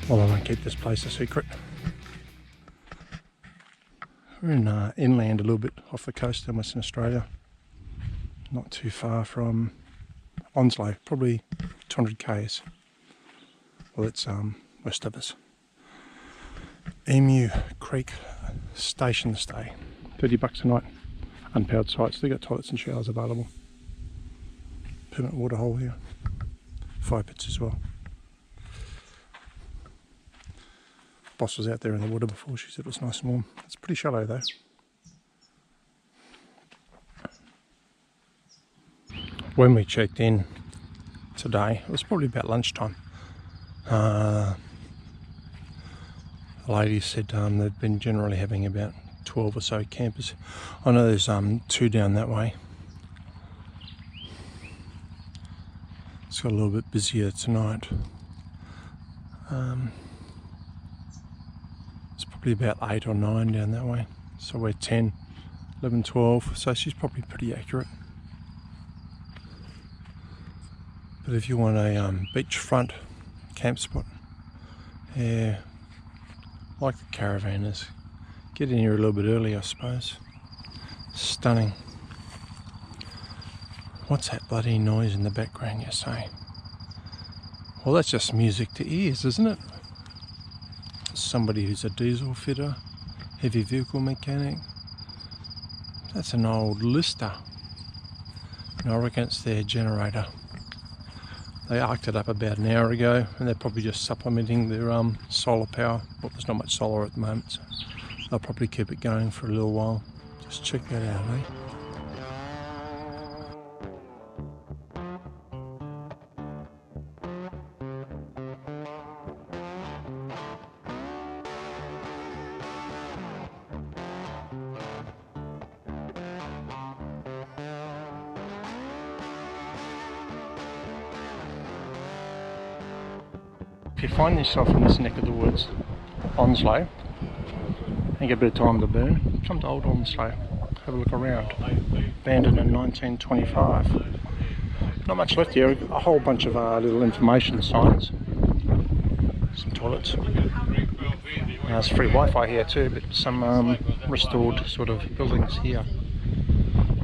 Well, I won't keep this place a secret. We're in inland a little bit off the coast in Western Australia. Not too far from Onslow, probably 200 k's. Well, it's west of us. Emu Creek station stay. $30 a night. Unpowered sites. They've got toilets and showers available. Permanent water hole here. Fire pits as well. Boss was out there in the water before. She said it was nice and warm. It's pretty shallow though. When we checked in today, it was probably about lunchtime. The lady said they've been generally having about 12 or so campers. I know there's 2 down that way. It's got a little bit busier tonight. It's probably about 8 or 9 down that way. So we're 10, 11, 12. So she's probably pretty accurate. But if you want a beachfront camp spot, yeah, like the caravanners, get in here a little bit early, I suppose. Stunning. What's that bloody noise in the background, you say? Well, that's just music to ears, isn't it? Somebody who's a diesel fitter, heavy vehicle mechanic. That's an old Lister. And I reckon it's their generator. They arced it up about an hour ago, and they're probably just supplementing their solar power. Well, there's not much solar at the moment, so they'll probably keep it going for a little while. Just check that out, eh? If you find yourself in this neck of the woods, Onslow, and get a bit of time to burn, come to Old Onslow, have a look around. Abandoned in 1925. Not much left here, a whole bunch of little information signs. Some toilets. There's free Wi-Fi here too, but some restored sort of buildings here.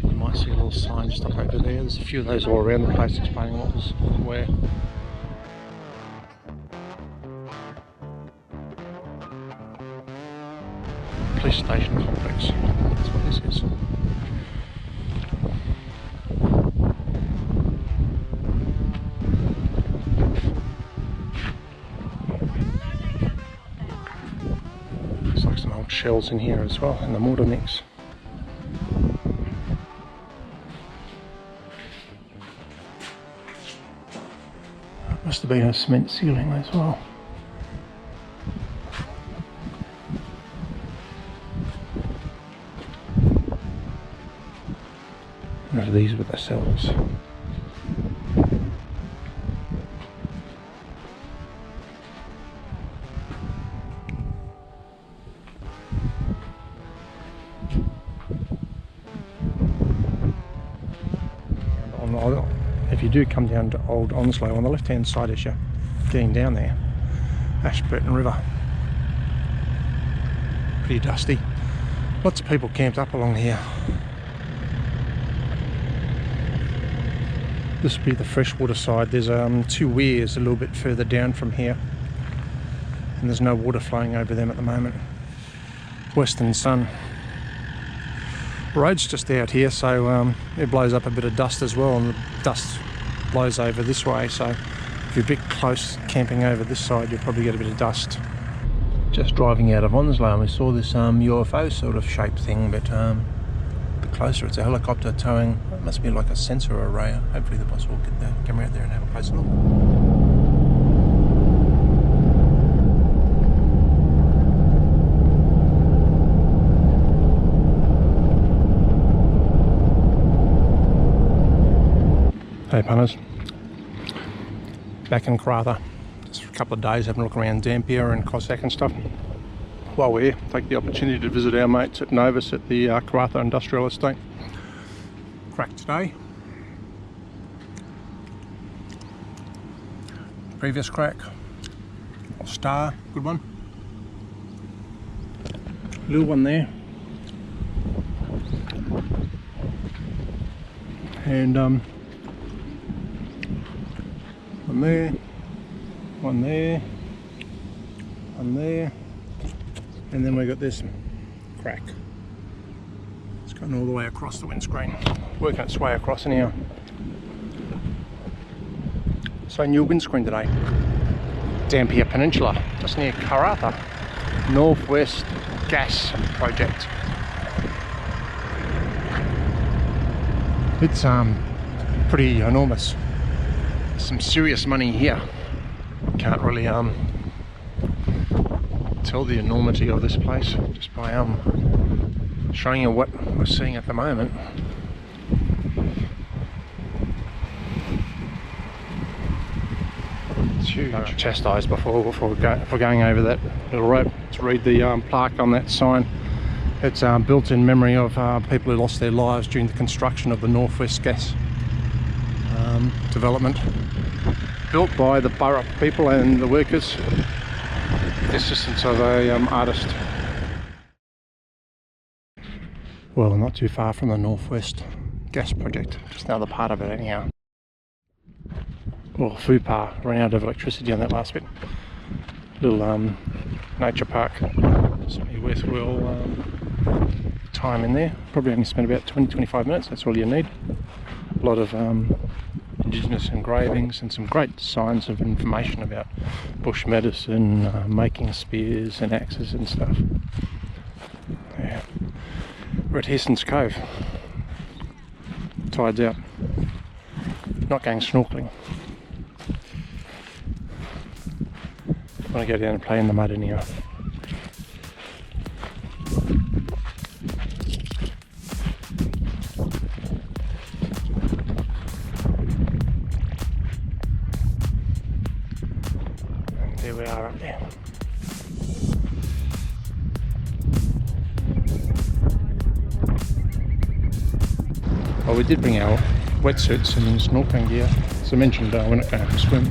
You might see a little sign just up over there. There's a few of those all around the place explaining what was where. Police station complex. That's what this is. Looks like some old shells in here as well, in the mortar mix. Must have been a cement ceiling as well. These were the cells. If you do come down to Old Onslow, on the left hand side as you're getting down there, Ashburton River. Pretty dusty. Lots of people camped up along here. This would be the freshwater side. There's 2 weirs a little bit further down from here, and there's no water flowing over them at the moment. Western Sun. Road's just out here, so it blows up a bit of dust as well, and the dust blows over this way, so if you're a bit close camping over this side, you'll probably get a bit of dust. Just driving out of Onslow, and we saw this UFO sort of shaped thing, but closer, it's a helicopter towing, it must be like a sensor array. Hopefully the boss will get the camera out there and have a closer look. Hey punters, back in Karatha, just for a couple of days having a look around Dampier and Cossack and stuff. While we're here, take the opportunity to visit our mates at Novus at the Karratha Industrial Estate. Crack today. Previous crack. Star, good one. Little one there. And one there, one there, one there, and then we got this crack. It's going all the way across the windscreen, working its way across anyhow. So new windscreen today. Dampier Peninsula, just near Karratha, Northwest Gas Project. It's pretty enormous. Some serious money here. Can't really tell the enormity of this place just by showing you what we're seeing at the moment. It's huge. Chastised before going over that little rope to read the plaque on that sign. It's built in memory of people who lost their lives during the construction of the Northwest Gas development. Built by the borough people and the workers, with the assistance of a artist. Well, not too far from the Northwest Gas Project, just another part of it anyhow. Well, Fupa ran out of electricity on that last bit. Little nature park, certainly worthwhile time in there. Probably only spent about 20-25 minutes, that's all you need. A lot of indigenous engravings and some great signs of information about bush medicine, making spears and axes and stuff. Yeah. We're at Hesson's Cove. Tide's out. Not going snorkeling. Want to go down and play in the mud anyhow. And there we are up there. Well, we did bring our wetsuits and snorkeling gear. As I mentioned, we're not going to swim.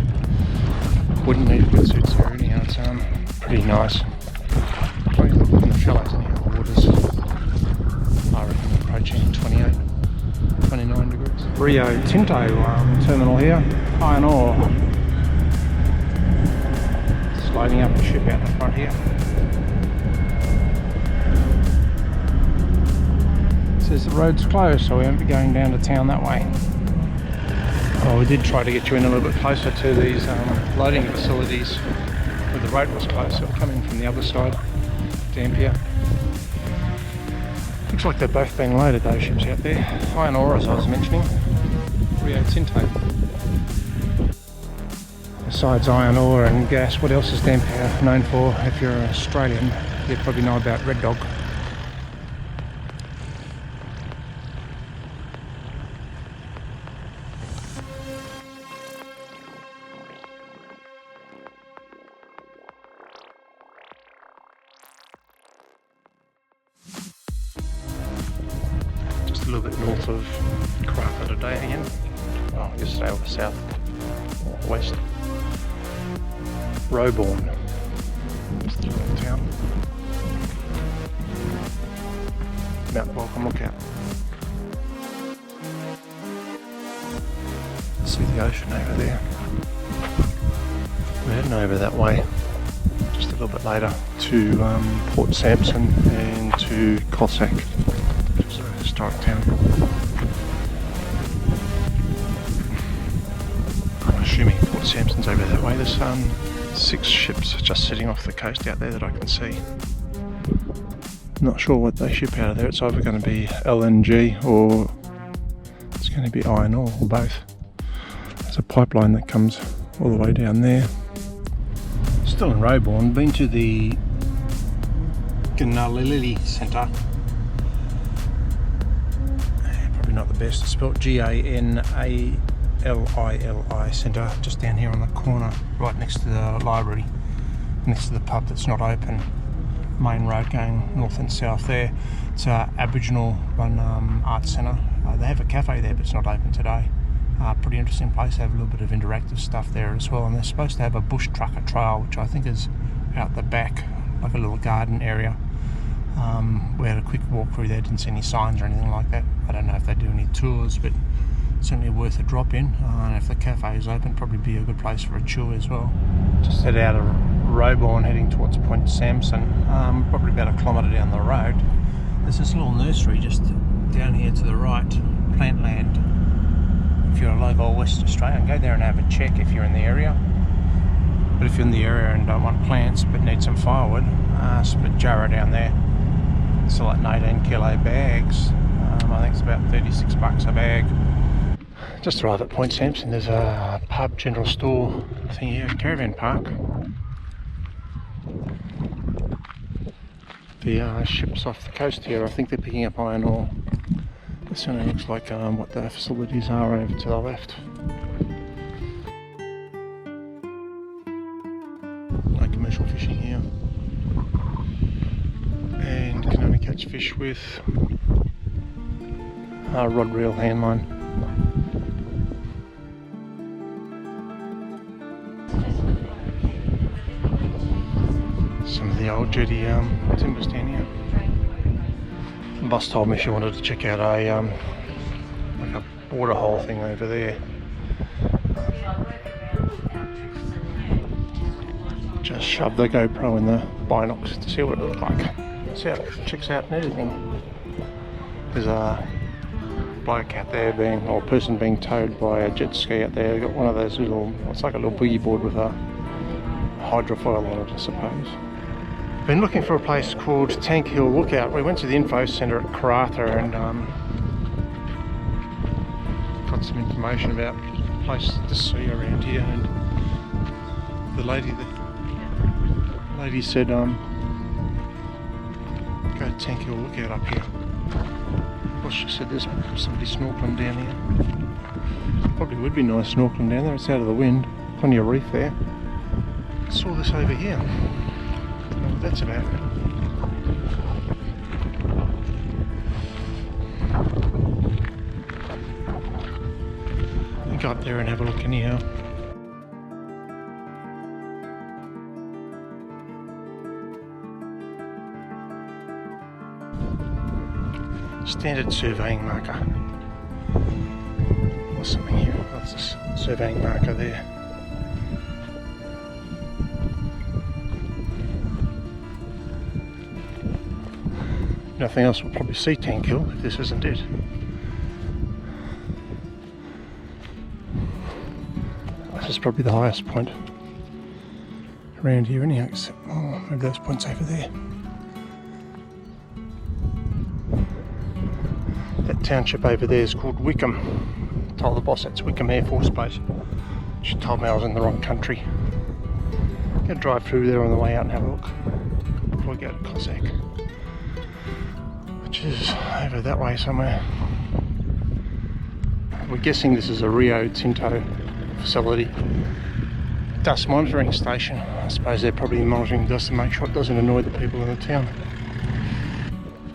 Wouldn't need wetsuits here anyhow. It's pretty nice. In the shallows anyhow, the water's, I reckon, approaching 28, 29 degrees. Rio Tinto terminal here, iron ore. It's loading up a ship out the front here. It says the road's closed, so we won't be going down to town that way. Well, we did try to get you in a little bit closer to these loading facilities where the road was closed, so we're coming from the other side, Dampier. Looks like they're both being loaded, those ships out there. Iron ore, as I was mentioning, Rio Tinto. Besides iron ore and gas, what else is Dampier known for? If you're an Australian, you'd probably know about Red Dog. A little bit north of Karatha today again. Oh, yesterday over south or west. Roebourne, town. Mount Welcome Lookout. See the ocean over there. We're heading over that way just a little bit later to Port Samson and to Cossack. Historic town. I'm assuming Port Samson's over that way. There's 6 ships just sitting off the coast out there that I can see. Not sure what they ship out of there. It's either going to be LNG or it's going to be iron ore, or both. There's a pipeline that comes all the way down there. Still in Roebourne, been to the Gnalili Centre. Not the best, it's spelled Ganalili Centre, just down here on the corner, right next to the library, next to the pub that's not open. Main road going north and south there. It's an Aboriginal run arts centre. They have a cafe there, but it's not open today. Pretty interesting place. They have a little bit of interactive stuff there as well, and they're supposed to have a bush trucker trail, which I think is out the back, like a little garden area. We had a quick walk through there, didn't see any signs or anything like that. I don't know if they do any tours, but certainly worth a drop in. And if the cafe is open, probably be a good place for a chew as well. Just head out of Roebourne heading towards Point Samson, probably about a kilometre down the road. There's this little nursery just down here to the right, Plantland. If you're a local West Australian, go there and have a check if you're in the area. But if you're in the area and don't want plants but need some firewood, split Jarrah down there. It's like 18 kilo bags. I think it's about 36 bucks a bag. Just arrived at Point Samson. There's a pub, general store thing here, caravan park. The ships off the coast here, I think they're picking up iron ore. This certainly looks like what the facilities are over to the left. No commercial fishing here. And can only catch fish with rod reel hand line. Some of the old jetty timbers down here. The boss told me she wanted to check out a like a water hole thing over there. Just shoved the GoPro in the binocs to see what it looked like. See how it checks out and everything. There's a bloke out there or a person being towed by a jet ski out there. They've got one of those little, it's like a little boogie board with a hydrofoil on it, I suppose. Been looking for a place called Tank Hill Lookout. We went to the info centre at Karatha and got some information about places to see around here, and the lady said go to Tank Hill Lookout up here. Well, she said there's somebody snorkeling down here. Probably would be nice snorkeling down there. It's out of the wind, plenty of reef there. Saw this over here. Don't know what that's about. We'll go up there and have a look anyhow. Standard surveying marker. Or something here. That's a surveying marker there. Nothing else will probably see Tank Hill if this isn't it. This is probably the highest point around here anyhow, except maybe those points over there. That township over there is called Wickham. Told the boss that's Wickham Air Force Base. She told me I was in the wrong country. Gonna drive through there on the way out and have a look before we go to Cossack, which is over that way somewhere. We're guessing this is a Rio Tinto facility. Dust monitoring station. I suppose they're probably monitoring dust to make sure it doesn't annoy the people in the town.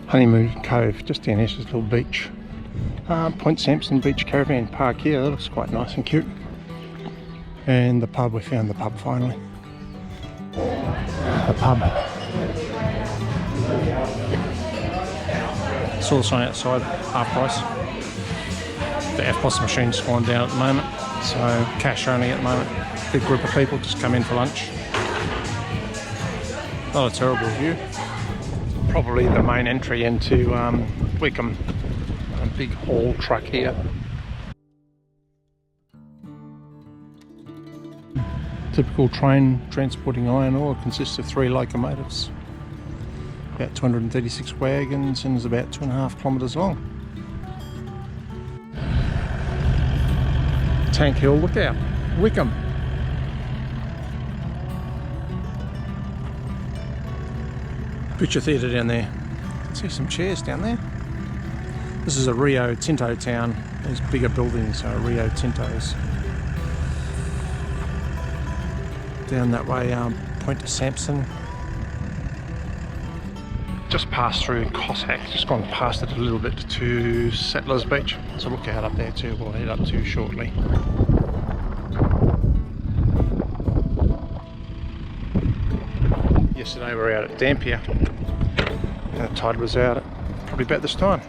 Honeymoon Cove, just down here, just a little beach. Point Samson Beach Caravan Park here, that looks quite nice and cute. And the pub, we found the pub finally. The pub. Saw the sign outside, half price. The FPOS machine's fallen down at the moment, so cash only at the moment. Big group of people just come in for lunch. Not a terrible view. Probably the main entry into Wickham. A big haul truck here. Typical train transporting iron ore consists of 3 locomotives. About 236 wagons and is about 2.5 kilometres long. Tank Hill Lookout, Wickham. Picture theatre down there. See some chairs down there. This is a Rio Tinto town. These bigger buildings are Rio Tintos. Down that way, Point Samson. just passed through Cossack, just gone past it a little bit to Settlers Beach. So look out up there too, we'll head up to shortly. Yesterday we were out at Dampier and the tide was out at probably about this time.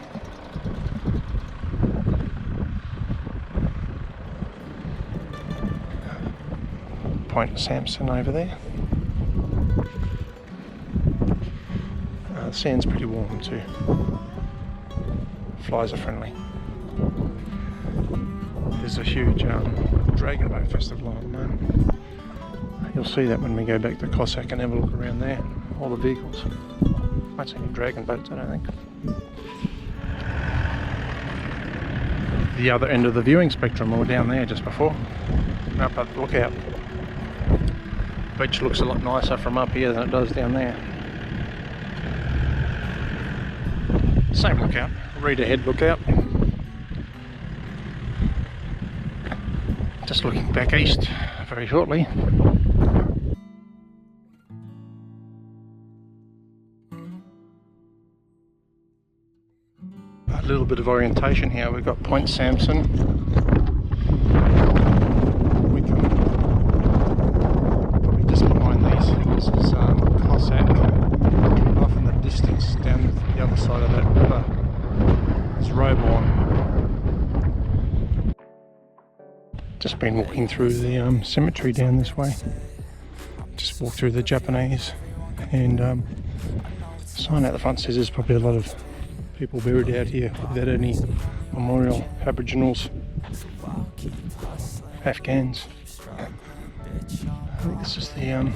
Point Samson over there. The sand's pretty warm too. Flies are friendly. There's a huge dragon boat festival on at the moment. You'll see that when we go back to Cossack and have a look around there. All the vehicles. Won't see any dragon boats, I don't think. The other end of the viewing spectrum, or down there just before. Up at the lookout. Beach looks a lot nicer from up here than it does down there. Same lookout, read ahead lookout. Just looking back east very shortly. A little bit of orientation here. We've got Point Samson, Wickham, probably just behind these. This is Cossack. Off in the distance down the other side of that river is Roebourne. Just been walking through the cemetery down this way. Just walked through the Japanese, and sign out the front says there's probably a lot of people buried out here without any memorial. Aboriginals, Afghans. I think this is the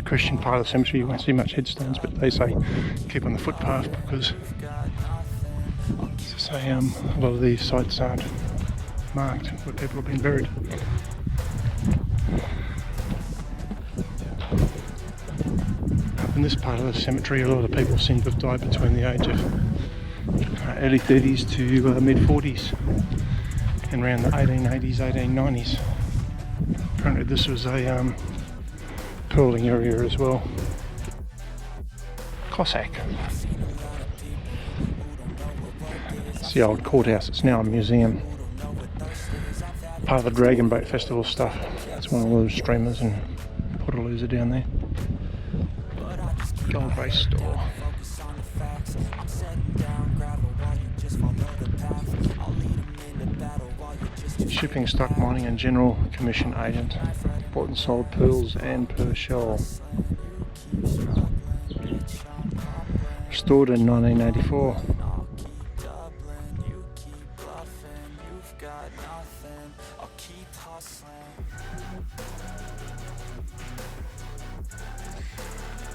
Christian part of the cemetery. You won't see much headstones, but they say keep on the footpath because, as I say, a lot of these sites aren't marked where people have been buried. Up in this part of the cemetery, a lot of people seem to have died between the age of early 30s to mid 40s, and around the 1880s, 1890s. Apparently this was a pearling area as well. Cossack. It's the old courthouse, it's now a museum. Part of the Dragon Boat Festival stuff. That's one of those streamers and portaloos are down there. Gold base store. Shipping, stock, mining and general commission agent. Bought and sold pearls and per shell. Restored in 1984.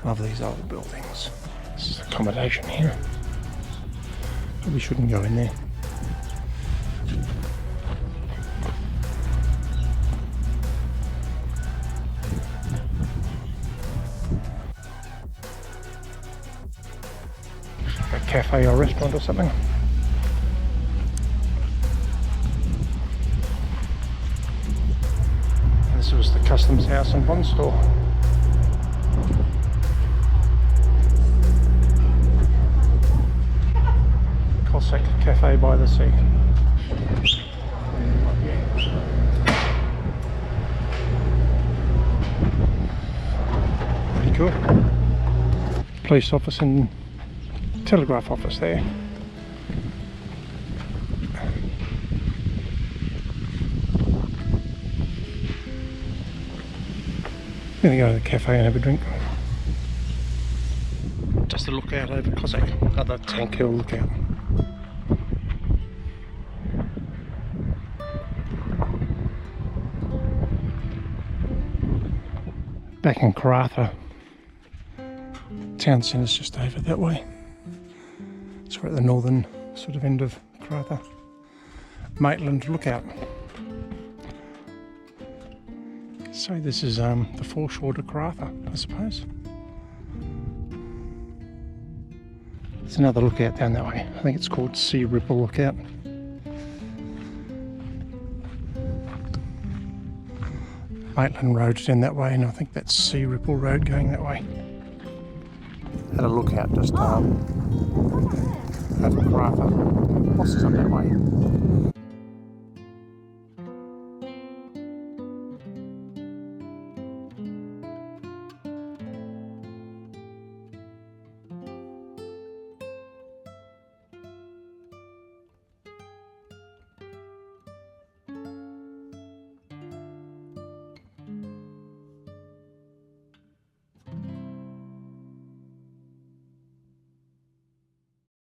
Love these old buildings. This is accommodation here. Probably shouldn't go in there. A cafe or restaurant or something. This was the customs house and bond store. Cossack Cafe by the sea. Pretty cool. Police office and telegraph office there. I'm going to go to the cafe and have a drink. Just a look out over Cossack, other Tank Hill lookout. Back in Karatha, town centre's just over that way. So we're at the northern sort of end of Karatha. Maitland Lookout. So this is the foreshore to Karatha, I suppose. There's another lookout down that way. I think it's called Sea Ripple Lookout. Maitland Road's down that way, and I think that's Sea Ripple Road going that way. had a look out just over Karatha. What's up that way?